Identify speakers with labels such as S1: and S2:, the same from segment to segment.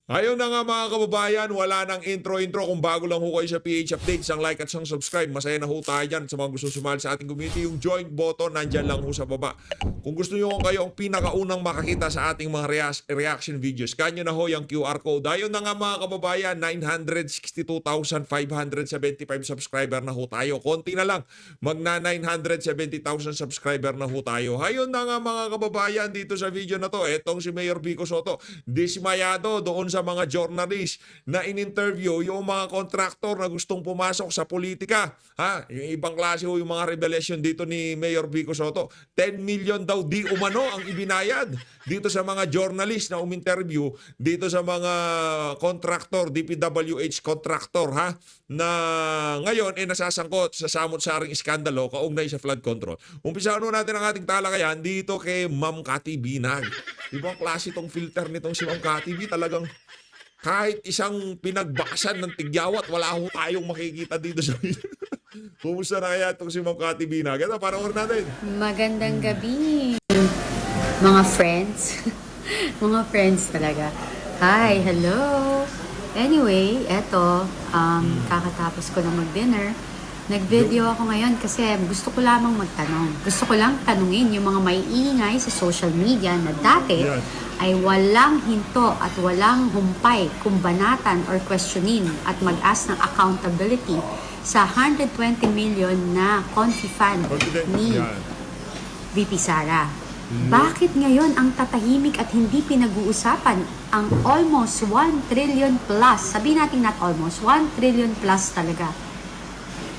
S1: Ayun na nga mga kababayan, wala nang intro-intro. Kung bago lang ho kayo sa PH Update, isang like at isang subscribe. Masaya na ho tayo dyan. Sa mga gusto sumali sa ating community, yung join button, nandyan lang ho sa baba. Kung gusto nyo kayo ang pinakaunang makakita sa ating mga reaction videos, kanyo na ho yung QR code. Ayun na nga mga kababayan, 962,575 subscriber na ho tayo. Konti na lang, magna 970,000 subscriber na ho tayo. Ayun na nga mga kababayan, dito sa video na to, etong si Mayor Vico Soto, dismayado doon sa mga journalist na in-interview yung mga kontraktor na gustong pumasok sa politika. Ha? Yung ibang klase ho yung mga revelation dito ni Mayor Vico Soto. 10 million daw di umano ang ibinayad dito sa mga journalist na uminterview dito sa mga kontraktor, DPWH kontraktor ha, na ngayon nasasangkot sa samot-saring iskandalo kaugnay sa flood control. Umpisahan natin ang ating talakayan dito kay Ma'am Cathy Binag. Ibang klase itong filter nitong si Ma'am Cathy B. Talagang kahit isang pinagbakasan ng tigyawat, wala ho tayong makikita dito sa video. Kumusta na kaya itong si Ma'am Cathy Binag? Ito, panoorin natin.
S2: Magandang gabi, mga friends. Mga friends talaga. Hi, hello. Anyway, eto, kakatapos ko na mag-dinner. Nag-video ako ngayon kasi gusto ko lamang magtanong. Gusto ko lang tanungin yung mga maiingay sa social media na dati ay walang hinto at walang humpay, kumbanatan or questionin at mag-ask ng accountability sa 120 million na confi fund ni VP Sara. Bakit ngayon ang tatahimik at hindi pinag-uusapan ang almost 1 trillion plus, sabihin natin not almost, 1 trillion plus talaga,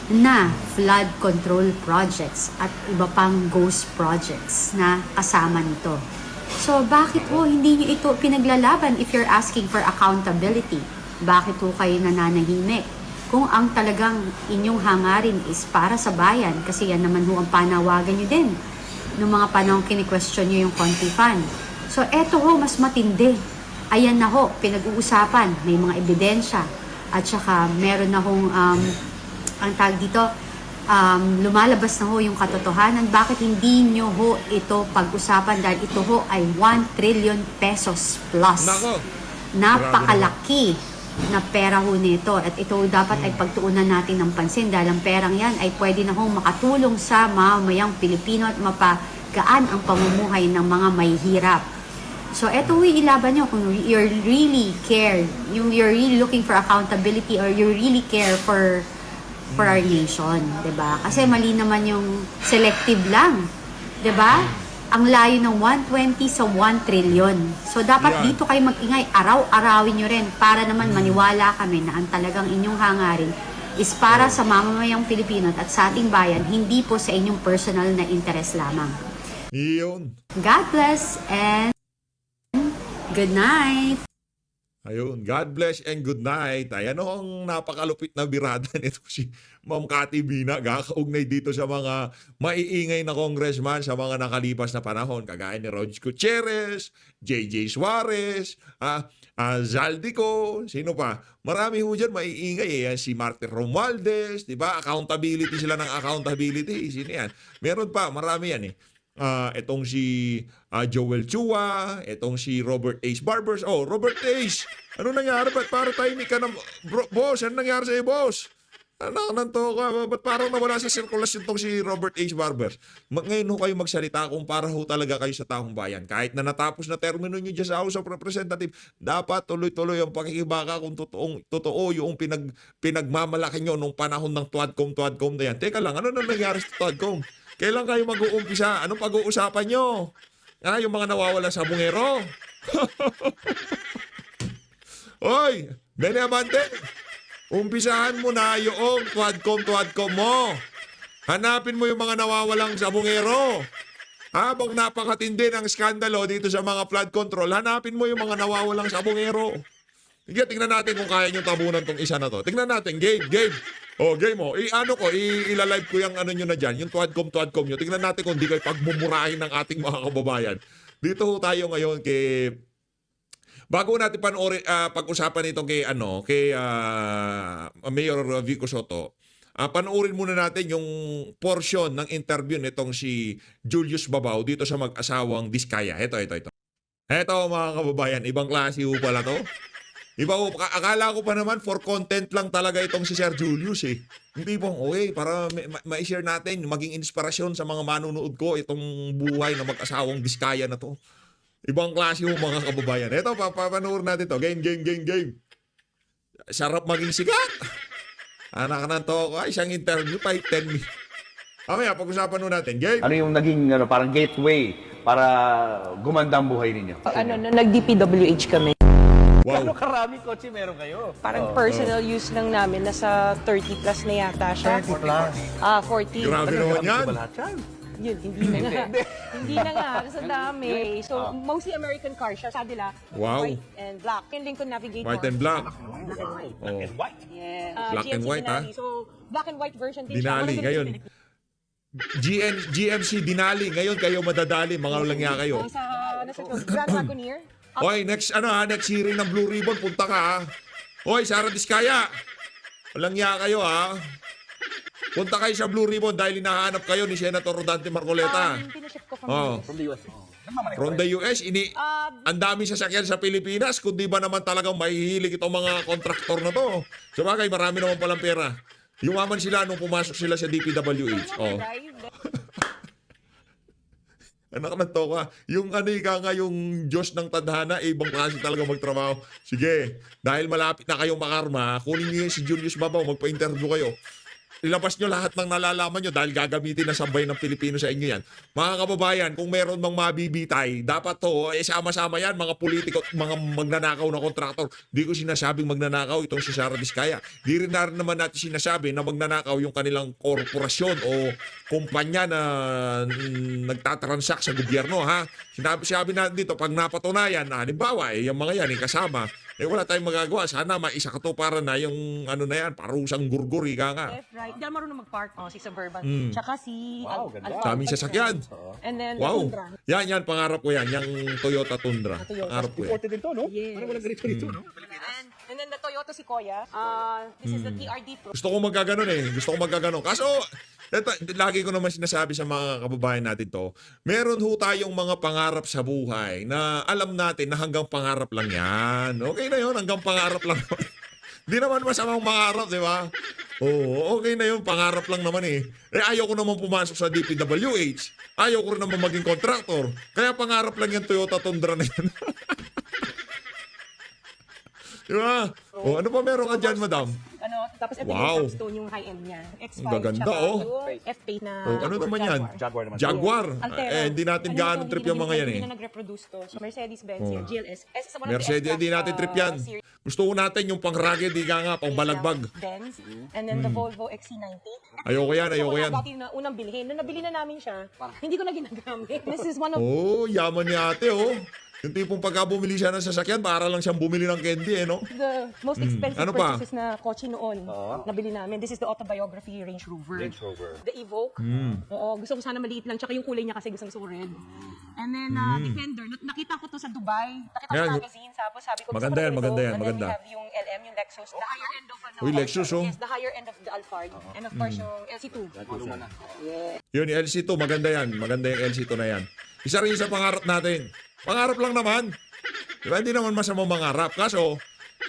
S2: na flood control projects at iba pang ghost projects na kasama nito. So, bakit hindi nyo ito pinaglalaban if you're asking for accountability? Bakit kayo nananahimik? Kung ang talagang inyong hangarin is para sa bayan, kasi yan naman ang panawagan nyo din noong mga panahon kini-question nyo yung Conti Fund. So, eto mas matindi. Ayan na pinag-uusapan, may mga ebidensya, at saka meron na ang tag dito, lumalabas na yung katotohanan. Bakit hindi nyo ito pag-usapan? Dahil ito ay 1 trillion pesos plus.
S1: Nako.
S2: Napakalaki na pera nito. At ito dapat ay pagtuunan natin ng pansin dahil ang perang yan ay pwede na makatulong sa mamamayang Pilipino at mapagaan ang pamumuhay ng mga mahihirap. So, eto ilaban nyo kung you're really care, you're really looking for accountability or you really care for our nation, 'di ba? Kasi mali naman yung selective lang, 'di ba? Ang layo ng 120 sa 1 trillion. So dapat dito kayo mag-ingay, araw-arawin nyo rin para naman maniwala kami na ang talagang inyong hangarin is para sa mamamayang Pilipino at sa ating bayan, hindi po sa inyong personal na interes lamang.
S1: Iyon.
S2: God bless and good night.
S1: Ayun, God bless and good night. Ay, ano ang napakalupit na birada nito si Ma'am Cathy Binag, kaugnay dito sa mga maiingay na congressman sa mga nakalipas na panahon, kagaya ni Rog Gutierrez, JJ Suarez, Zaldico, sino pa? Marami ho dyan maiingay si Martin Romualdez, di ba? Accountability sila ng accountability. Sino yan? Meron pa, marami yan itong si Joel Chua, itong si Robert H. Barbers. Oh, Robert H. Ano nangyari? Ba't parang tahimik ka na? Boss, ano nangyari sa'yo, boss? Ano nanto ka? Ba't parang nawala sa sirkulasyon itong si Robert H. Barbers? Ngayon kayo magsalita kung para talaga kayo sa taong bayan. Kahit na natapos na termino nyo dyan sa House of Representatives, dapat tuloy-tuloy ang pakikibaka kung totoo yung pinagmamalaki nyo nung panahon ng Tuadcom na yan. Teka lang, ano na nangyari sa Tuadcom? Kailan kayo mag-uumpisa? Anong pag-uusapan nyo? Yung mga nawawala sa bungero? Hoy, Benny Abante, umpisahan mo na yung Tuadcom mo. Hanapin mo yung mga nawawalang sa bungero. Habang napakatindi ng skandalo dito sa mga flood control, hanapin mo yung mga nawawalang sa bungero. Sige, tingnan natin kung kaya nyo tabunan tong isa na to. Tingnan natin, game. Oh, game mo. Ilalive ko yung ano nyo na dyan, yung Tuadcom nyo. Tingnan natin kung di kayo pagmumurahin ng ating mga kababayan. Dito tayo ngayon bago natin pag-usapan ito kay Mayor Vico Soto, panoorin muna natin yung portion ng interview nitong si Julius Babao dito sa mag-asawang Diskaya. Ito. Ito mga kababayan, ibang klase ho pala to. Iba ko, akala ko pa naman for content lang talaga itong si Sir Julius eh. Hindi pong, okay, para ma-share natin, maging inspirasyon sa mga manunood ko itong buhay na mag-asawang Diskaya na to. Ibang klase yung mga kababayan. Ito, papanoorin natin to. Game. Sarap maging sikat. Anak ng to, isang interview pa, 10 minutes. Mamaya, pag-usapan nun natin. Game.
S3: Ano yung naging parang gateway para gumanda ang buhay ninyo?
S4: Nag-DPWH kami.
S3: Ano
S1: Wow.
S3: karaming kotse meron kayo?
S4: Parang personal use lang namin, nasa 30 plus na yata siya.
S3: 30 plus.
S4: 40.
S1: Grabe naman yan.
S3: Ba lahat yan?
S4: Yun, hindi na nga. Hindi na nga, kasi dami. So, mostly American car siya. Cadillac,
S1: Wow.
S4: white and black. Yung Lincoln Navigator.
S1: White and black.
S4: Black and white.
S1: Oh.
S3: White.
S4: Yeah.
S1: Black and
S4: GMC
S1: white, ha?
S4: Denali. So, black and white version din
S1: Denali,
S4: siya.
S1: ngayon. GMC Denali. Ngayon kayo madadali. Mga walang nga kayo.
S4: Nasa Grand Wagoneer.
S1: Hoy, next hearing ng Blue Ribbon, punta ka ha. Hoy, Sara Diskaya. Walang nga kayo ha. Punta kayo sa Blue Ribbon dahil hinahanap kayo ni Senator Rodante Marcoleta.
S4: Pinaship ko from
S1: Oh.
S3: From the US.
S1: From the US, ang dami sasakyan sa Pilipinas, kundi ba naman talagang mahihilig itong mga kontraktor na to. Sabagay, marami naman palang pera. Yumaman sila nung pumasok sila sa DPWH. Oh. Anak ng toka. Yung yung Diyos ng tadhana, ibang klase talaga magtrabaho. Sige, dahil malapit na kayong makarma, kunin niyo si Julius Babaw, magpa-interview kayo. Ilabas nyo lahat ng nalalaman nyo dahil gagamitin na sabay ng Pilipino sa inyo yan. Mga kababayan, kung meron mang mabibitay, dapat to, sama-sama yan, mga politiko, mga magnanakaw na kontraktor. Di ko sinasabing magnanakaw itong si Sara Diskaya. Di rin naman natin sinasabi na magnanakaw yung kanilang korporasyon o kumpanya na nagtatransact sa gobyerno, ha? Sinabi natin dito, pag napatunayan, halimbawa, yung mga yan, kasama, wala tayong magagawa. Sana maisa katuparan na yung na yan, parusang gurgur, ika nga.
S4: Left, right. Hindi ako marunong mag-park. Si Suburban. Tsaka si
S3: Wow, ganda.
S4: Alphard.
S1: Daming sasakyan.
S4: And then,
S1: Wow.
S4: Tundra.
S1: Yan, pangarap ko yan. Yung Toyota Tundra. Pangarap ko yan.
S3: Imported din to, no?
S4: Yes.
S3: Parang walang ganito dito, no?
S4: And then the Toyota Sequoia. This is the TRD Pro.
S1: Gusto ko magkaganon. Kaso, eto, lagi ko naman sinasabi sa mga kababayan natin to, meron ho tayong mga pangarap sa buhay na alam natin na hanggang pangarap lang yan. Okay na yun, hanggang pangarap lang. Hindi naman masamang pangarap, di ba? Oo, okay na yun, pangarap lang naman eh. Ayaw ko naman pumasok sa DPWH. Ayaw ko rin naman maging contractor. Kaya pangarap lang yung Toyota Tundra na yan. Di ba? O, ano pa meron ka dyan, madam?
S4: Tapos ito
S1: Wow.
S4: yung Stone, yung high-end niya. X5.
S1: Ang gaganda,
S4: tsaka
S1: oh.
S4: yung F-Paint na
S1: O, ano naman yan?
S3: Jaguar naman.
S1: Jaguar.
S4: Altero.
S1: Hindi natin
S4: Ano
S1: gaano
S4: to,
S1: trip
S4: hindi
S1: yung mga yan eh.
S4: Hindi na nag-reproduce to. So, Mercedes-Benz
S1: Oh.
S4: yan, GLS. Sa one of the
S1: Mercedes,
S4: S-Class,
S1: hindi natin trip yan.
S4: series
S1: Gusto ko natin yung pang-rugged, di ka nga, pang-balagbag.
S4: Benz. And then the Volvo XC90.
S1: Ayoko yan.
S4: Dati na unang bilhin. Nung nabili na namin siya, hindi ko na ginagamit. This is one of
S1: Oh, yaman ni ate, oh. Yung tipong pagka bumili siya ng sasakyan, para lang siyang bumili ng candy, eh, no?
S4: the most expensive
S1: Ano pa?
S4: purchases na kotse noon. Nabili namin. This is the autobiography Range Rover.
S3: Range Rover.
S4: The Evoque. Oo, gusto ko sana maliit lang. Tsaka yung kulay niya kasi gusto ko red. And then, Defender. Nakita ko to sa Dubai. Nakita ko
S1: Yan.
S4: sa magazine. Tapos sabi ko,
S1: Maganda yan,
S4: gusto ko
S1: maganda
S4: ito.
S1: yan,
S4: And then
S1: maganda.
S4: we have yung LM, yung Lexus. The higher end of
S1: Uy, Lexus, oh.
S4: Yes, the higher end of the Alphard. And of course, yung LC2.
S1: Yun, yung LC2, maganda yan. Maganda yung LC2 na yan. Isa rin sa pangarap natin. Pangarap lang naman. Diba, hindi naman masamang mangarap. Kaso,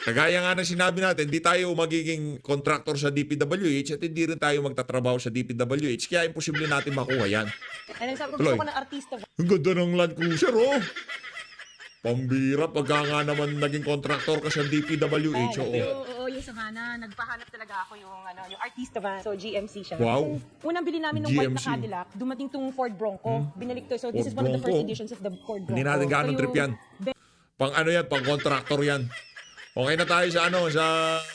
S1: kagaya nga ng sinabi natin, di tayo magiging contractor sa DPWH at hindi rin tayo magtatrabaho sa DPWH. Kaya imposible natin makuha yan.
S4: And then sabi ko,
S1: Tuloy.
S4: gusto ko ng artista.
S1: Ang ganda ng Land Cruiser, oh. Pambira, pagka nga naman naging contractor ka sa DPWH, oo.
S4: Oo, yung Savannah. Nagpahanap talaga ako yung artista van. So, GMC siya.
S1: Wow.
S4: And unang bili namin ng white na
S1: GMC.
S4: Cadillac, dumating tong Ford Bronco. Binalik to. So, this
S1: Ford
S4: is one of the first
S1: Bronco.
S4: editions of the Ford Bronco.
S1: Hindi natin gaano
S4: So,
S1: trip yan. Pang ano yan, pang contractor yan. Okay na tayo sa sa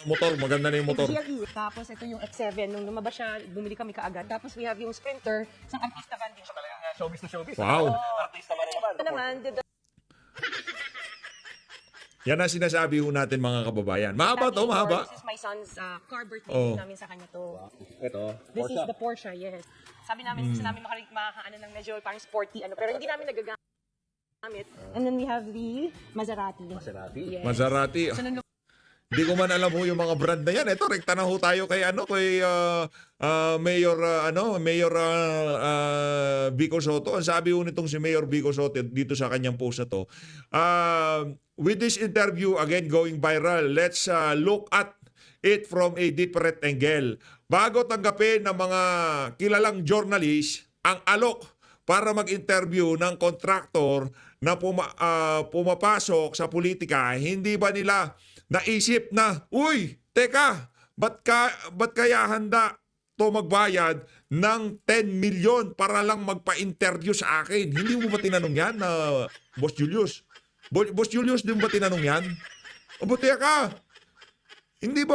S1: motor. Maganda na yung motor.
S4: GLE. Tapos ito yung X7. Nung lumabas siya, bumili kami kaagad. Tapos we have yung Sprinter. Isang artista van din siya.
S3: Showbiz to showbiz.
S1: Wow.
S3: Artista ba naman?
S4: Ito naman,
S1: Yan ang sinasabi ho natin mga kababayan. Mahaba to, mahaba.
S4: This is my son's car birthday
S1: Oh.
S4: namin sa kanya to.
S3: Ito.
S4: This is the Porsche, yes. Sabi namin, gusto namin makakaano ng medyo parang sporty, pero hindi namin nagagamit. And then we have the Maserati.
S3: Maserati?
S4: Yes.
S1: Maserati.
S4: So, nung
S1: Hindi ko man alam ho yung mga brand na yan. Ito, rekta na ho tayo kay Mayor Vico Soto. Ang sabi ho nitong si Mayor Vico Soto dito sa kanyang post na to, with this interview again going viral, let's look at it from a different angle. Bago tanggapin ng mga kilalang journalist ang alok para mag-interview ng kontraktor na pumapasok sa politika, hindi ba nila naisip na, uy, teka, ba't kaya handa to magbayad ng 10 million para lang magpa-interview sa akin? Hindi mo ba tinanong yan, Boss Julius? Boss Julius, di mo ba tinanong yan? O buti ka, hindi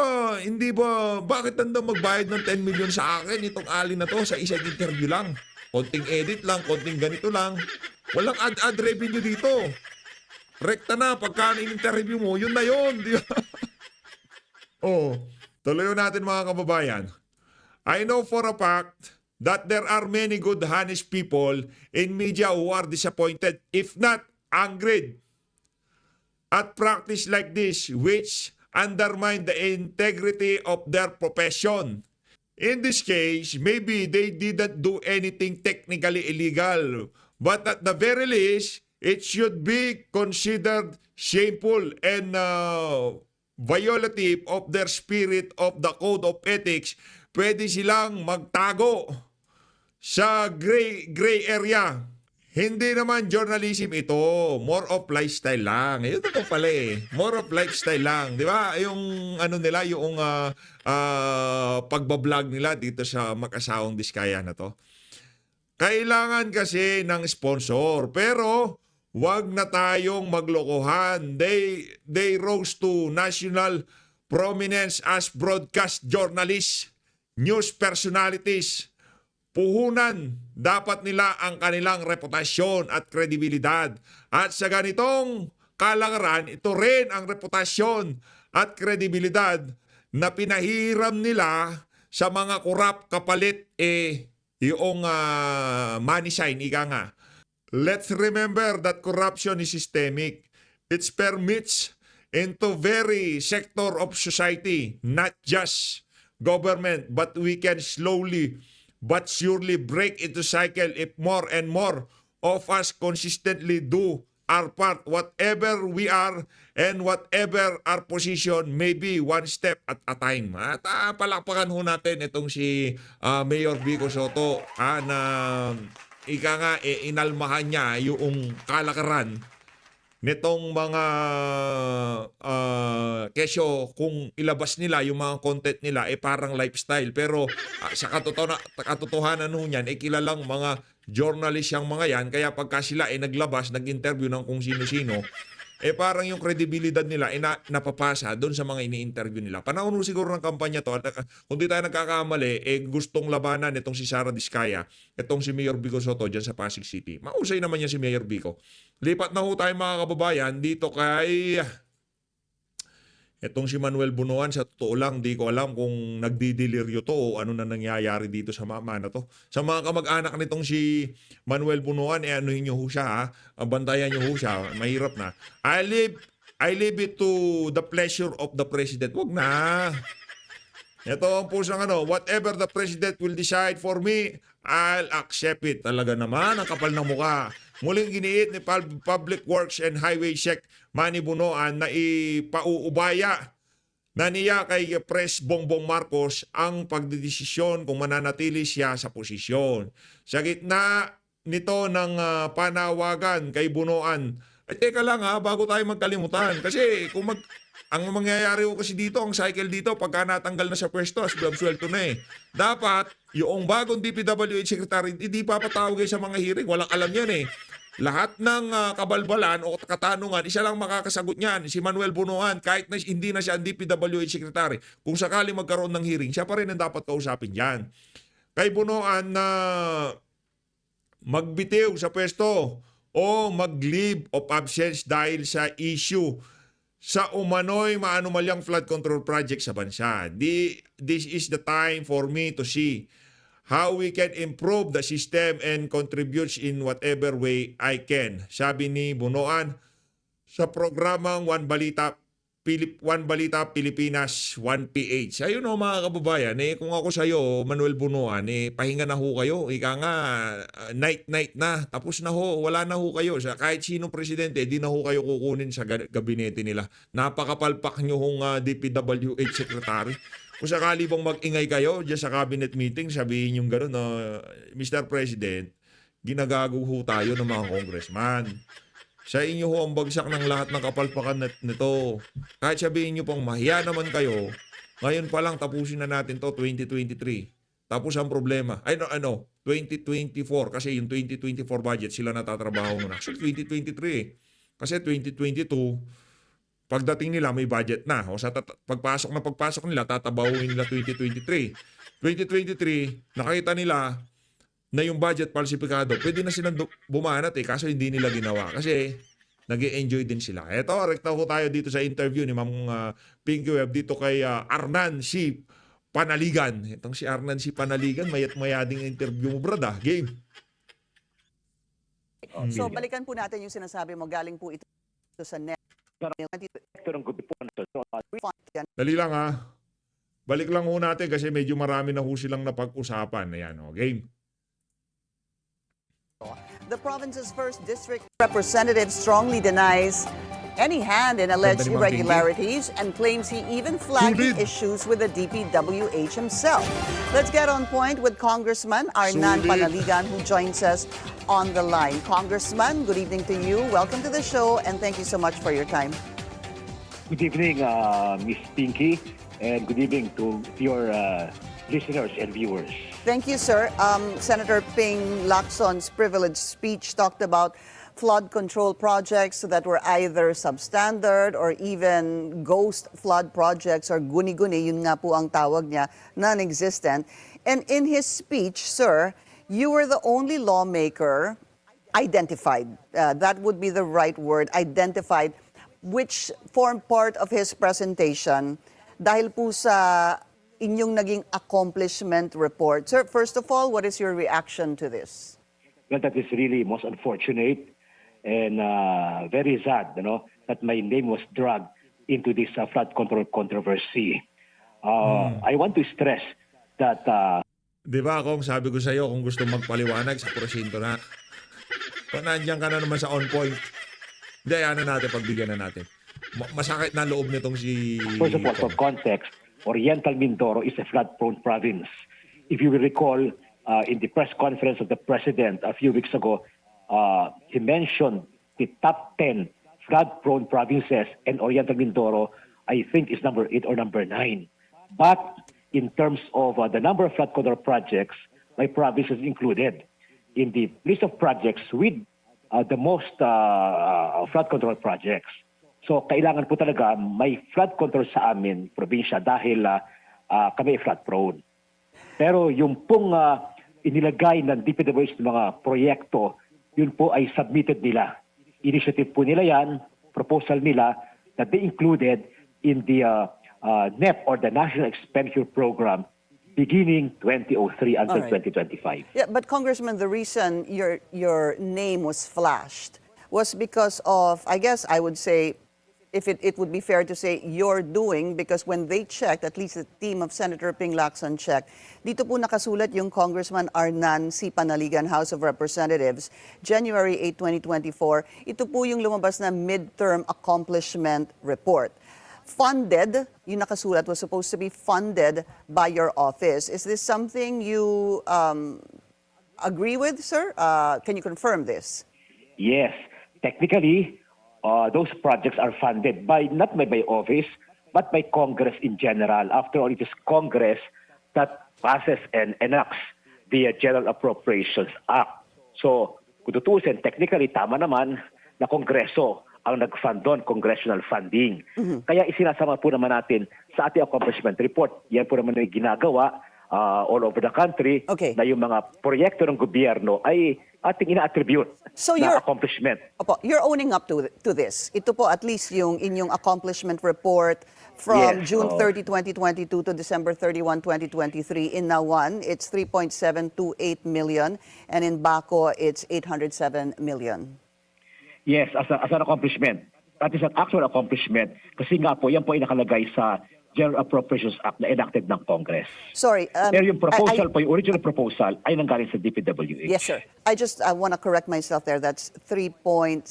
S1: ba, bakit handa magbayad ng 10 million sa akin itong alin na to sa isang interview lang? Konting edit lang, konting ganito lang. Walang ad revenue dito. Rekta na, pagka in-interview mo, yun na yun. Di ba? Oh, tuloy natin mga kababayan. I know for a fact that there are many good, honest people in media who are disappointed, if not angered, at practice like this, which undermine the integrity of their profession. In this case, maybe they didn't do anything technically illegal, but at the very least, it should be considered shameful and violative of their spirit of the code of ethics. Pwede silang magtago sa gray area. Hindi naman journalism ito. More of lifestyle lang. Ito po pala eh. More of lifestyle lang. Di ba? Yung ano nila, yung pagbablog nila dito sa mag-asawang Diskaya na to. Kailangan kasi ng sponsor. Pero wag na tayong maglokohan. They rose to national prominence as broadcast journalists, news personalities. Puhunan dapat nila ang kanilang reputasyon at kredibilidad. At sa ganitong kalagaran, ito rin ang reputasyon at kredibilidad na pinahiram nila sa mga kurap kapalit yung money sign, ika nga. Let's remember that corruption is systemic. It permeates into very sector of society, not just government, but we can slowly but surely break into cycle if more and more of us consistently do our part, whatever we are and whatever our position, maybe one step at a time. At palakpakan ho natin itong si Mayor Vico Soto na ika nga inalmahan niya yung kalakaran nitong mga kesyo kung ilabas nila yung mga content nila parang lifestyle, pero sa katotohanan ho niyan kilalang mga journalist yung mga yan, kaya pagka sila naglabas, nag-interview ng kung sino-sino, parang yung credibility nila napapasa doon sa mga ini-interview nila. Panahon ho siguro ng kampanya to, at kung di tayo nagkakamali, gustong labanan itong si Sara Diskaya, itong si Mayor Vico Soto dyan sa Pasig City. Mausay naman yan si Mayor Vico. Lipat na ho tayo mga kababayan dito kay itong si Manuel Bunuan. Sa totoo lang, di ko alam kung nagdidiliryo to o ano na nangyayari dito sa mama na to. Sa mga kamag-anak nitong si Manuel Bunuan, anuhin nyo ho siya ha. Bantayan nyo ho siya. Mahirap na. I leave it to the pleasure of the president. Wag na. Ito ang pusang whatever the president will decide for me, I'll accept it. Talaga naman, ang kapal ng mukha. Muling giniit ni Public Works and Highway Sec Manny Bunuan na ipauubaya na niya kay Pres Bongbong Marcos ang pagdedesisyon kung mananatili siya sa posisyon. Sa gitna nito ng panawagan kay Bunuan, teka lang bago tayo magkalimutan. Kasi ang mangyayari ko kasi dito, ang cycle dito, pagka natanggal na sa pwesto, aswelto na Dapat, yung bagong DPWH Secretary, hindi papatawag sa mga hearing. Walang alam yan Lahat ng kabalbalan o katanungan, isa lang makakasagot niyan, si Manuel Bunuan, kahit na hindi na siya ang DPWH Secretary. Kung sakali magkaroon ng hearing, siya pa rin ang dapat kausapin dyan. Kay Bunuan na magbitiw sa pwesto o mag-leave of absence dahil sa issue sa umano'y maanumalyang flood control project sa bansa. This is the time for me to see how we can improve the system and contribute in whatever way I can. Sabi ni Bunuan sa programang One Balita One Balita Pilipinas, One PH. Ayun o mga kababayan, kung ako sa'yo, Manuel Bunuan, pahinga na ho kayo. Ika nga, night-night na. Tapos na ho, wala na ho kayo. Kahit sinong presidente, di na ho kayo kukunin sa gabinete nila. Napakapalpak nyo hong DPWH secretary. Kung sakali bang mag-ingay kayo dyan sa cabinet meeting, sabihin yung gano'n, Mr. President, ginagago ho tayo ng mga congressman. Sa inyo ho ang bagsak ng lahat ng kapalpakan nito. Kahit sabihin nyo pong mahiya naman kayo, ngayon pa lang tapusin na natin to 2023. Tapos ang problema, 2024 kasi yung 2024 budget sila natatrabaho na. So 2023 Kasi 2022, pagdating nila may budget na. O sa pagpasok nila, tatabawin nila 2023. 2023, nakita nila na yung budget falsifikado, pwede na silang bumanat kaso hindi nila ginawa kasi nag-enjoy din sila. Eto, rekta ko tayo dito sa interview ni Ma'am Pinky Web dito kay Arnan C. Panaligan. Itong si Arnan C. Panaligan, mayat-maya ding interview mo, brad. Game.
S5: So balikan po natin yung sinasabi mo, galing po ito sa net.
S1: Dali lang Balik lang ho natin kasi medyo marami na ho silang napag-usapan. Ayan, game.
S5: The province's first district representative strongly denies any hand in alleged
S1: Ganda ni Ma'am
S5: irregularities and claims he even flagged
S1: Sulit.
S5: issues with the DPWH himself. Let's get on point with Congressman Arnan
S1: Sulit.
S5: Panaligan, who joins us on the line. Congressman, good evening to you. Welcome to the show, and thank you so much for your time.
S6: Good evening, Miss Pinky, and good evening to your listeners and viewers.
S5: Thank you, sir. Senator Ping Lacson's privileged speech talked about flood control projects that were either substandard or even ghost flood projects or guni-guni, yun nga po ang tawag niya, non-existent. And in his speech, sir, you were the only lawmaker identified, that would be the right word, identified, which formed part of his presentation dahil po sa inyong naging accomplishment report. Sir, first of all, what is your reaction to this?
S6: Well, that is really most unfortunate and very sad, that my name was dragged into this flood control controversy. I want to stress that...
S1: Di ba kung sabi ko sa iyo kung gusto magpaliwanag sa prosinto na nandiyan ka na naman sa on point. Hindi, natin, pagbigyan na natin. Masakit na loob nitong si...
S6: First of all, for context, Oriental Mindoro is a flood-prone province. If you will recall, in the press conference of the President a few weeks ago, he mentioned the top 10 flood-prone provinces, and Oriental Mindoro, I think, is number 8 or number 9. But in terms of the number of flood control projects, my province is included in the list of projects with the most flood control projects. So kailangan po talaga may flood control sa amin, probinsya, dahil kami flood prone. Pero yung pong inilagay ng DPWH ng mga proyekto, yun po ay submitted nila. Initiative po nila yan, proposal nila, that they included in the NEP or the National Expenditure Program beginning 2003 until
S5: All right.
S6: 2025.
S5: Yeah, but Congressman, the reason your name was flashed was because of, I guess I would say, if it would be fair to say, your doing, because when they checked, at least the team of Senator Ping Lacson checked, dito po nakasulat yung Congressman Arnan C. Panaligan, House of Representatives, January 8, 2024. Ito po yung lumabas na midterm accomplishment report. Funded, yung nakasulat was supposed to be funded by your office. Is this something you agree with, sir? Can you confirm this?
S6: Yes. Technically, those projects are funded not by my office, but by Congress in general. After all, it is Congress that passes and enacts the General Appropriations Act. So, kung tutusin, technically, tama naman na Kongreso ang nag-fund doon, congressional funding. Kaya isinasama po naman natin sa ating accomplishment report. Yan po naman ay ginagawa all over the country,
S5: Okay.
S6: na yung mga proyekto ng gobyerno ay ating ina-attribute
S5: So
S6: na
S5: you're-
S6: accomplishment.
S5: Opo, you're owning up to this. Ito po at least yung inyong accomplishment report from
S6: Yes,
S5: June
S6: oo.
S5: 30, 2022 to December 31, 2023. In Nawan, it's 3.728 million, and in Baco, it's 807 million.
S6: Yes, as an accomplishment. that is an actual accomplishment kasi nga po, yan po ay nakalagay sa General Appropriations Act na enacted ng Congress.
S5: Sorry.
S6: Pero yung proposal
S5: I-
S6: po, yung original proposal, ay nanggaling sa DPWH.
S5: Yes, sir. I want to correct myself there. That's 3.7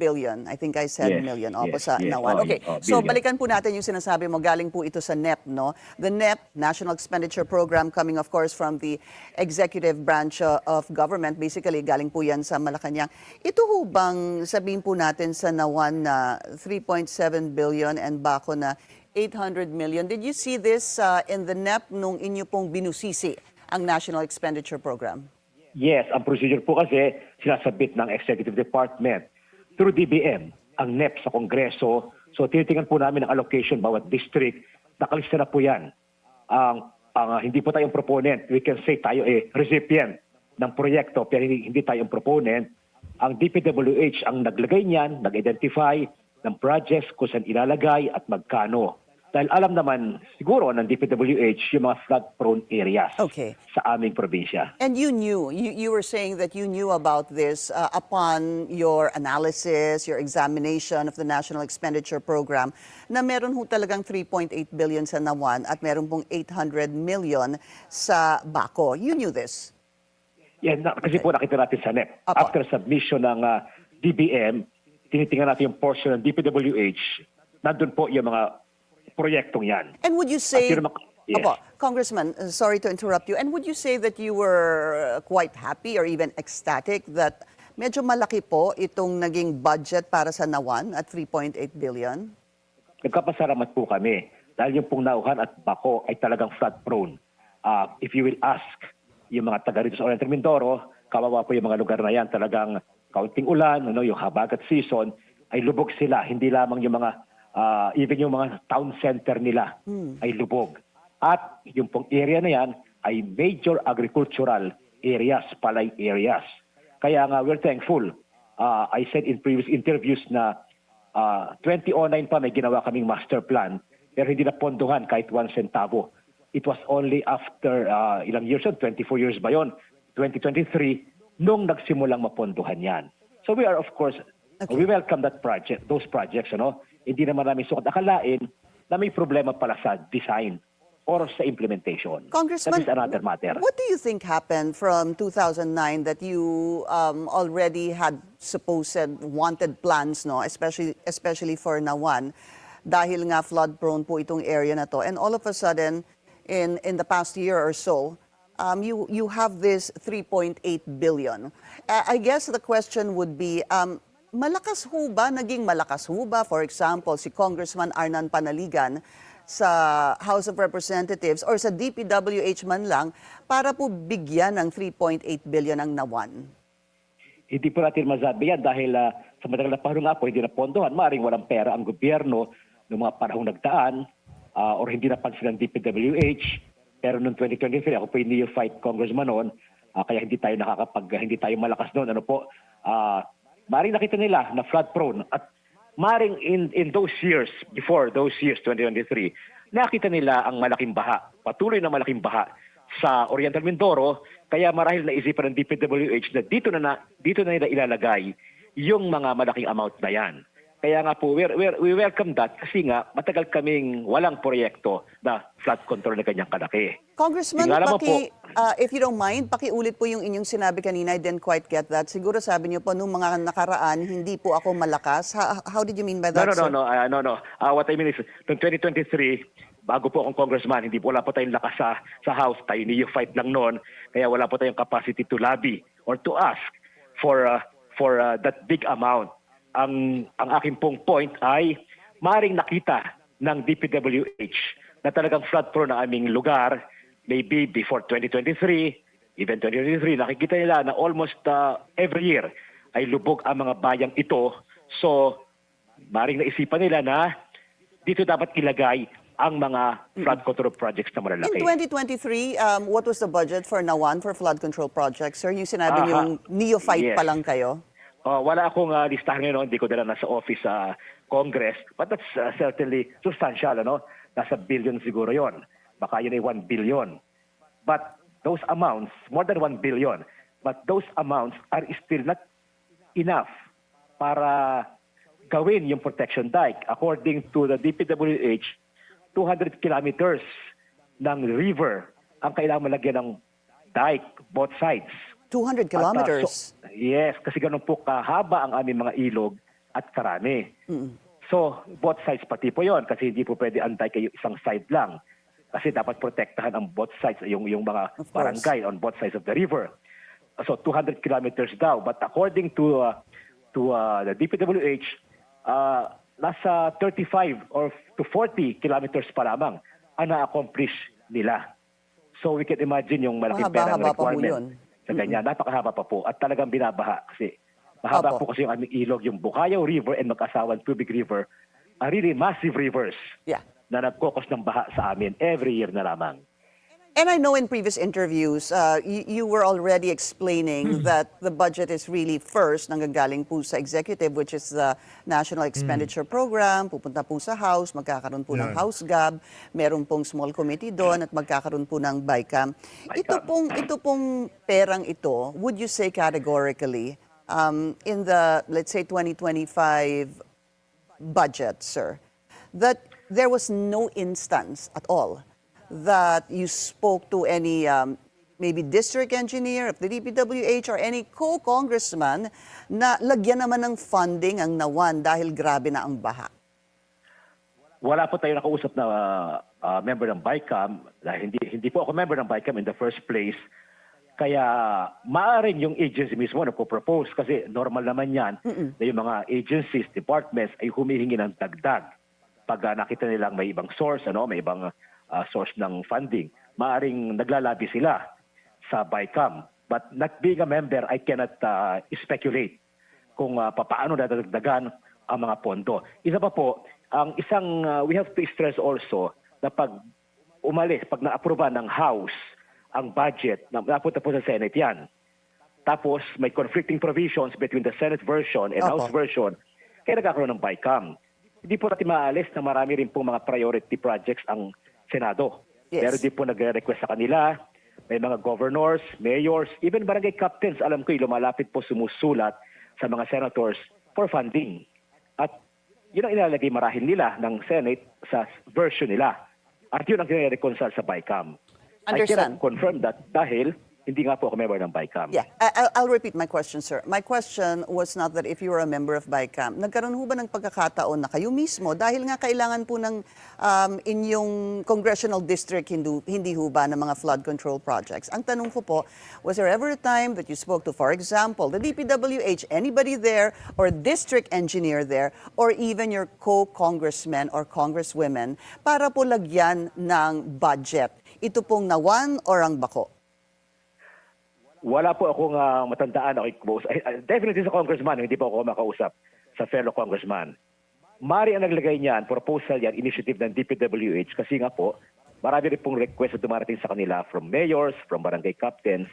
S5: billion. I think I said
S6: Yes,
S5: million. Opo,
S6: yes,
S5: sa
S6: yes.
S5: Nawan.
S6: Oh,
S5: Okay.
S6: oh,
S5: So
S6: billion.
S5: balikan po natin yung sinasabi mo. Galing po ito sa NEP, no? The NEP, National Expenditure Program, coming of course from the executive branch of government. Basically, galing po yan sa Malacanang. Ito ho bang sabihin po natin sa Nawan na 3.7 billion and Baco na 800 million. Did you see this in the NEP nung inyo pong binusisi ang National Expenditure Program?
S6: Yes, ang procedure po kasi sinasabit ng Executive Department through DBM ang NEP sa Kongreso. So tinitingnan po namin ang allocation bawat district. Nakalista na po yan. Hindi po tayong proponent. We can say tayo recipient ng proyekto pero hindi tayong proponent. Ang DPWH ang naglagay niyan, nag-identify ng projects kung saan ilalagay at magkano. Dahil alam naman siguro ng DPWH yung mga flood-prone areas
S5: Okay.
S6: sa aming probinsya.
S5: And you knew, you were saying that you knew about this upon your analysis, your examination of the National Expenditure Program, na meron ho talagang 3.8 billion sa Nawan at meron pong 800 million sa Baco. You knew this?
S6: Yan, kasi po nakita natin sa NEP.
S5: Apo.
S6: After submission ng DBM, tinitingnan natin yung portion ng DPWH, nandun po yung mga proyektong yan.
S5: And would you say,
S6: At yun naman- yes.
S5: Opo, Congressman, sorry to interrupt you, and would you say that you were quite happy or even ecstatic that medyo malaki po itong naging budget para sa Nawan at 3.8 billion?
S6: Nagkapasalamat po kami dahil yung pong Nauhan at Baco ay talagang flood prone. If you will ask yung mga taga rito sa Oriental Mindoro, kawawa po yung mga lugar na yan, talagang kaunting ulan, yung habagat season, ay lubog sila. Hindi lamang yung mga, even yung mga town center nila ay lubog. At yung pong area na yan ay major agricultural areas, palay areas. Kaya nga, we're thankful. I said in previous interviews na 2009 pa may ginawa kaming master plan pero hindi na pondohan kahit 1 centavo. It was only after ilang years yun, 24 years ba yun, 2023, nung nagsimulang mapondohan yan. So we are of course, we welcome that project, those projects. Hindi naman namin sukat akalain na may problema pala sa design or sa implementation.
S5: Congressman,
S6: That is another matter.
S5: what do you think happened from 2009 that you already had supposed wanted plans, no, especially for Nawan, dahil nga flood prone po itong area na to, and all of a sudden in the past year or so, you have this 3.8 billion. I guess the question would be, malakas ho ba, naging malakas ho ba, for example, si Congressman Arnan Panaligan sa House of Representatives or sa DPWH man lang para po bigyan ng 3.8 billion ang Nawan?
S6: Hindi po natin masabi yan dahil sa matagal na panahon nga po, hindi na pondohan. Maaaring walang pera ang gobyerno noong mga panahong nagdaan or hindi napansin ng DPWH. Pero noong 2023, ako po yung neophyte congressman noon, kaya hindi tayo hindi tayo malakas noon. Maaaring nakita nila na flood prone at maring in those years, before those years, 2023, nakita nila ang malaking baha, patuloy na malaking baha sa Oriental Mindoro, kaya marahil naisipan ng DPWH na dito na nila ilalagay yung mga malaking amount na yan. Kaya nga po, we welcome that kasi nga matagal kaming walang proyekto na flood control na ganyang kalaki.
S5: Congressman,
S6: Tingnan mo
S5: if you don't mind, pakiulit po yung inyong sinabi kanina. I didn't quite get that. Siguro sabi niyo po, nung mga nakaraan, hindi po ako malakas. How did you mean by that, sir?
S6: No. What I mean is, noong 2023, bago po akong congressman, hindi po wala po tayong lakas sa House. Tayo fight lang noon. Kaya wala po tayong capacity to lobby or to ask for that big amount. Ang aking pong point ay maring nakita ng DPWH na talagang flood prone na aming lugar, maybe before 2023, even 2023, nakikita nila na almost every year ay lubog ang mga bayang ito. So, maring naisipan nila na dito dapat ilagay ang mga flood control projects na malalaki.
S5: In 2023, what was the budget for Nawan for flood control projects, sir? Yung sinabi niyong neophyte
S6: Yes.
S5: pa lang kayo?
S6: Wala akong listahan ngayon, hindi ko dala nasa office sa Congress, but that's certainly substantial, Nasa billion siguro yon. Baka yun ay 1 billion. But those amounts, more than 1 billion, but those amounts are still not enough para gawin yung protection dike. According to the DPWH, 200 kilometers ng river ang kailangan malagyan ng dike, both sides.
S5: 200 kilometers.
S6: Yes, kasi ganun po kahaba ang aming mga ilog at karami. So, both sides pati po yon kasi hindi po pwede ang dike yung isang side lang. Kasi dapat protektahan ang both sides, yung mga
S5: Of course.
S6: barangay on both sides of the river. So, 200 kilometers daw. But according to the DPWH, nasa 35 or to 40 kilometers pa lamang ang na-accomplish nila. So, we can imagine yung malaking pera
S5: Mahaba-haba pa po
S6: requirement.
S5: yun.
S6: Sa ganyan, napakahaba pa po at talagang binabaha kasi mahaba
S5: Opo.
S6: po kasi yung aming ilog, yung Bukayaw River and Mag-asawang Tubig River are really massive rivers
S5: Yeah.
S6: na nagkokos ng baha sa amin every year na lamang.
S5: And I know in previous interviews, you were already explaining that the budget is really first nanggagaling po sa executive, which is the National Expenditure Program, pupunta po sa House, magkakaroon po ng
S1: Yan.
S5: House GAB, meron pong small committee doon at magkakaroon po ng BICAM. Ito pong perang ito, would you say categorically, in the, let's say, 2025 budget, sir, that there was no instance at all that you spoke to any maybe district engineer of the DPWH or any co-congressman na lagyan naman ng funding ang Nawan dahil grabe na ang baha?
S6: Wala po tayo nakausap na member ng BICAM. Dahil hindi po ako member ng BICAM in the first place. Kaya maaaring yung agency mismo na po-propose kasi normal naman yan na yung mga agencies, departments ay humihingi ng dagdag. Pag nakita nilang may ibang source, may ibang source ng funding, maaaring naglalabi sila sa BICAM. But not being a member, I cannot speculate kung paano dadagdagan ang mga pondo. Isa pa po, ang isang we have to stress also na pag na-aproba ng House ang budget, napunta po sa Senate yan. Tapos may conflicting provisions between the Senate version and
S5: Opo.
S6: House version, kaya nagkakaroon ng BICAM. Hindi po natin maalis na marami rin pong mga priority projects ang Senado.
S5: Yes.
S6: Pero di po nagre-request sa kanila. May mga governors, mayors, even barangay captains, alam ko, lumalapit po sumusulat sa mga senators for funding. At yun ang ilalagay marahil nila ng Senate sa version nila. At yun ang kinire-reconcile sa BICAM. I
S5: Understand.
S6: cannot confirm that dahil hindi nga po ako member ng BICAM.
S5: Yeah, I'll repeat my question, sir. My question was not that if you were a member of BICAM, nagkaroon ho ba ng pagkakataon na kayo mismo, dahil nga kailangan po ng inyong congressional district, hindi ho ba ng mga flood control projects? Ang tanong ko po, was there ever a time that you spoke to, for example, the DPWH, anybody there, or district engineer there, or even your co-congressmen or congresswomen, para po lagyan ng budget? Ito pong Nawan or ang Bako?
S6: Wala po akong matandaan. Definitely sa congressman, hindi po ako makausap sa fellow congressman. Mari ang naglagay niyan, proposal yan, initiative ng DPWH kasi nga po, marami rin pong request na dumarating sa kanila from mayors, from barangay captains,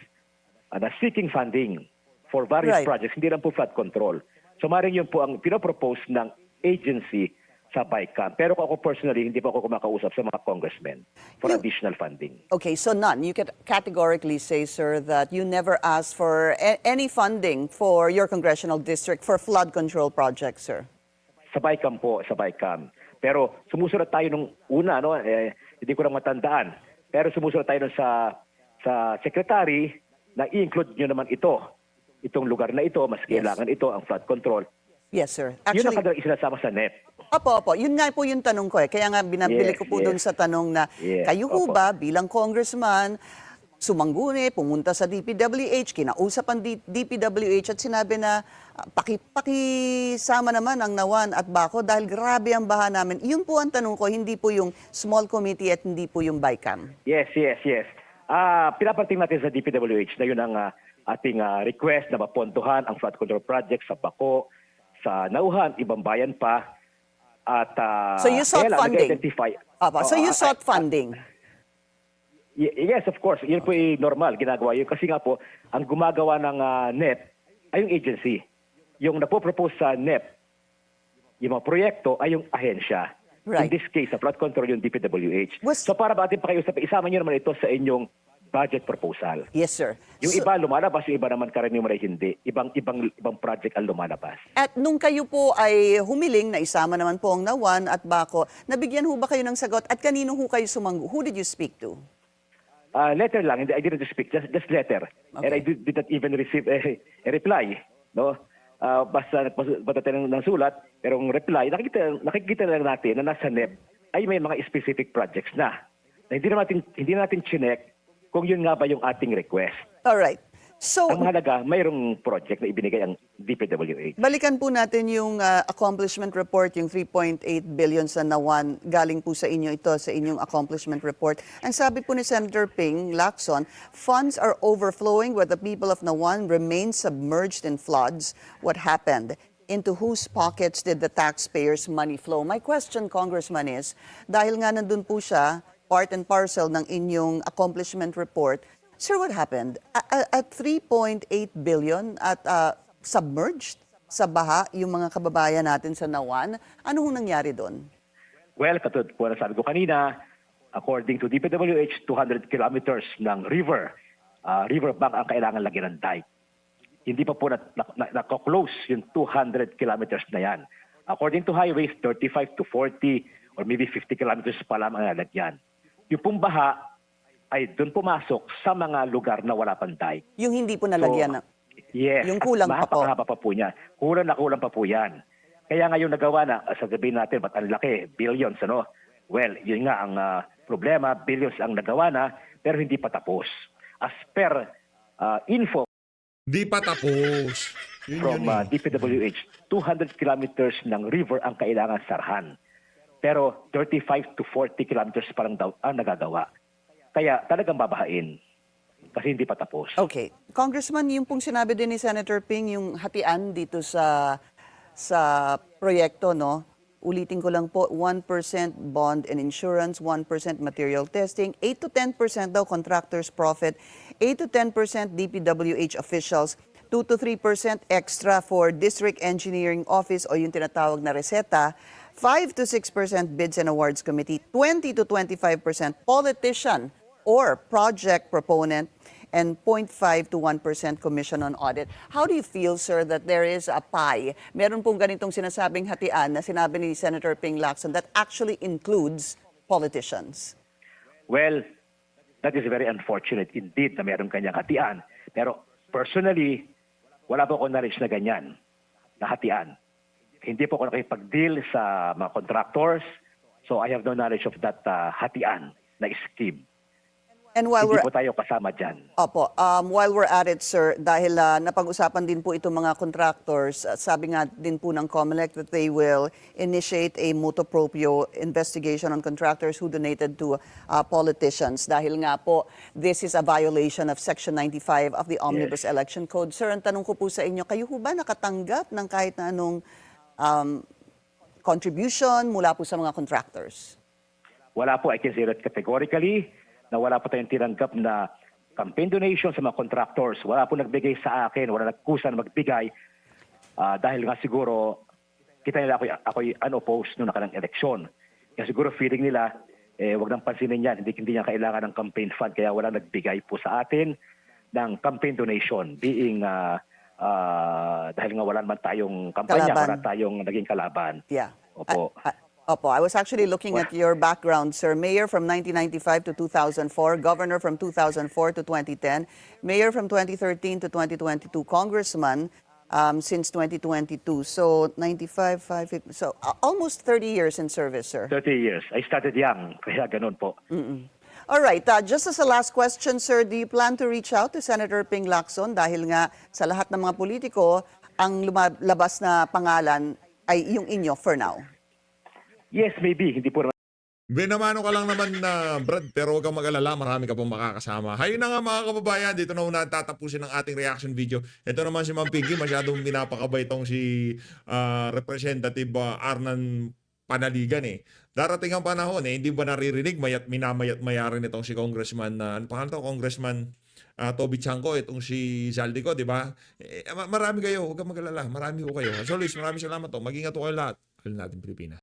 S6: na seeking funding for various
S5: Right.
S6: projects, hindi lang po flood control. So maring yun po ang pinopropose ng agency sa BICAM. Pero ako personally, hindi po ako kumakausap sa mga congressmen for additional funding.
S5: Okay, so none. You can categorically say, sir, that you never asked for any funding for your congressional district for flood control projects, sir.
S6: Sa BICAM po, sa BICAM. Pero sumusunod tayo nung una, hindi ko lang matandaan. Pero sumusunod tayo nun sa secretary na i-include nyo naman itong lugar na ito, mas
S5: Yes.
S6: kailangan ito, ang flood control.
S5: Yes, sir.
S6: Yun ang
S5: Actually,
S6: kadalang isinasama sa NEP.
S5: opo. Yun nga po yung tanong ko eh. Kaya nga binabili
S6: Yes,
S5: ko po
S6: yes.
S5: doon sa tanong na,
S6: Yes,
S5: kayo ho
S6: opo.
S5: ba bilang congressman, sumangguni, pumunta sa DPWH, kinausap ang DPWH at sinabi na pakisama naman ang Nawan at Bako dahil grabe ang baha namin. Yun po ang tanong ko, hindi po yung small committee at hindi po yung BICAM.
S6: Yes. Pinapanting natin sa DPWH na yun ang ating request na mapondohan ang flood control project sa Bako, sa Nauhan, ibang bayan pa. At
S5: So you sought
S6: kaya lang,
S5: funding?
S6: nag-identify.
S5: Opo, so you sought funding?
S6: Yes, of course. Yun po normal, ginagawa yun. Kasi nga po, ang gumagawa ng NEP ay yung agency. Yung nagpo-propose sa NEP, yung mga proyekto ay yung ahensya.
S5: Right.
S6: In this case, sa flood control yung DPWH.
S5: Was-
S6: So para ba ating pakiusap, isama nyo naman ito sa inyong budget proposal.
S5: Yes, sir.
S6: Yung
S5: So-
S6: iba lumalabas, yung iba naman karaniwan ay hindi. Ibang project ang lumalabas.
S5: At nung kayo po ay humiling na isama naman po ang Nawan at Baco, nabigyan ho ba kayo ng sagot at kanino ho kayo sumanggo? Who did you speak to?
S6: Letter lang, I didn't speak, just letter. And I did not even receive a reply. No? Basta nagpasa tayo ng sulat, pero ang reply, nakikita lang natin na nasa NEP ay may mga specific projects na hindi na natin chinek kung yun nga ba yung ating request.
S5: All right. So,
S6: Ang mahalaga, mayroong project na ibinigay ang DPWH.
S5: balikan po natin yung accomplishment report, yung 3.8 billion sa Nawan. Galing po sa inyo ito, sa inyong accomplishment report. Ang sabi po ni Senator Ping Lacson, funds are overflowing where the people of Nawan remain submerged in floods. What happened? Into whose pockets did the taxpayers' money flow? My question, Congressman, is, dahil nga nandun po siya, part and parcel ng inyong accomplishment report, sir, what happened? At 3.8 billion at submerged sa baha yung mga kababayan natin sa Nawan, ano hong nangyari doon?
S6: Well, katulad po na sabi ko kanina, according to DPWH, 200 kilometers ng river bank ang kailangan lagyan ng dike. Hindi pa po na-close yung 200 kilometers na yan. According to highways, 35 to 40 or maybe 50 kilometers pa lamang ang lalagyan. Yung pong baha ay doon pumasok sa mga lugar na wala pang dike.
S5: Yung hindi po nalagyan na.
S6: Yes.
S5: Yung kulang pa po.
S6: Mahaba pa po niya. Kulang pa po yan. Kaya ngayon nagawa na, sasabihin natin, ba't ang laki? Billions, ano? Well, yun nga ang problema, billions ang nagawa na, pero hindi pa tapos. As per info
S1: Di pa tapos. Yun
S6: from
S1: yun eh.
S6: DPWH, 200 kilometers ng river ang kailangan sarhan. Pero 35 to 40 kilometers pa lang daw ang nagagawa. Kaya talagang babahain kasi hindi pa tapos.
S5: Okay. Congressman, yung pong sinabi din ni Senator Ping, yung hatian dito sa proyekto, no? Ulitin ko lang po, 1% bond and insurance, 1% material testing, 8 to 10% daw contractors profit, 8 to 10% DPWH officials, 2 to 3% extra for district engineering office o yung tinatawag na reseta, 5 to 6% bids and awards committee, 20 to 25% politician or project proponent, and 0.5 to 1% commission on audit. How do you feel, sir, that there is a pie? Meron pong ganitong sinasabing hatian na sinabi ni Senator Ping Lacson that actually includes politicians.
S6: Well, that is very unfortunate indeed na meron kanyang hatian. Pero personally, wala po akong knowledge na ganyan, na hatian. Hindi po ako nakipag-deal sa mga contractors, so I have no knowledge of that hatian na scheme.
S5: And while
S6: Hindi
S5: we're
S6: po tayo kasama dyan.
S5: Opo, while we're at it, sir, dahil napag-usapan din po itong mga contractors, sabi nga din po ng COMELEC that they will initiate a motu proprio investigation on contractors who donated to politicians. Dahil nga po, this is a violation of Section 95 of the Omnibus Election Code. Sir, ang tanong ko po sa inyo, kayo ho ba nakatanggap ng kahit na anong contribution mula po sa mga contractors?
S6: Wala po, I can say that categorically, na wala po tayong tinanggap na campaign donation sa mga contractors. Wala po nagbigay sa akin, wala nagkusan magbigay dahil nga siguro kita nila ako'y unopposed noong nakarang eleksyon. Kaya siguro feeling nila, wag nang pansinin yan, hindi niya kailangan ng campaign fund kaya wala nagbigay po sa atin ng campaign donation being dahil nga wala naman tayong kampanya,
S5: Kalaban.
S6: wala tayong naging kalaban.
S5: Yeah.
S6: Opo.
S5: Opo, I was actually looking at your background, sir. Mayor from 1995 to 2004, governor from 2004 to 2010, mayor from 2013 to 2022, congressman since 2022. So 95, 5, so almost 30 years in service, sir.
S6: 30 years. I started young, kaya ganun po.
S5: All right, just as a last question, sir, do you plan to reach out to Senator Ping Lacson dahil nga sa lahat ng mga politiko, ang lumalabas na pangalan ay yung inyo for now?
S6: Yes, maybe. Hindi po naman
S1: Binamano ka lang naman na Brad, pero huwag kang mag-alala, marami ka pong makakasama. Hayun na nga mga kababayan, dito na una tatapusin ang ating reaction video. Ito naman si Ma'am Pinky, masyadong pinapakabay itong si Representative Arnan Panaligan eh. Darating ang panahon eh, hindi ba naririnig, minamayat-mayarin itong si Congressman, ano pangalan to? Congressman Toby Chanco, itong si Zaldico, di ba? Marami kayo, huwag kang mag-alala, marami ko kayo. As always, maraming salamat to. Mag-ingat ko kayo lahat. Alam natin Pilipinas.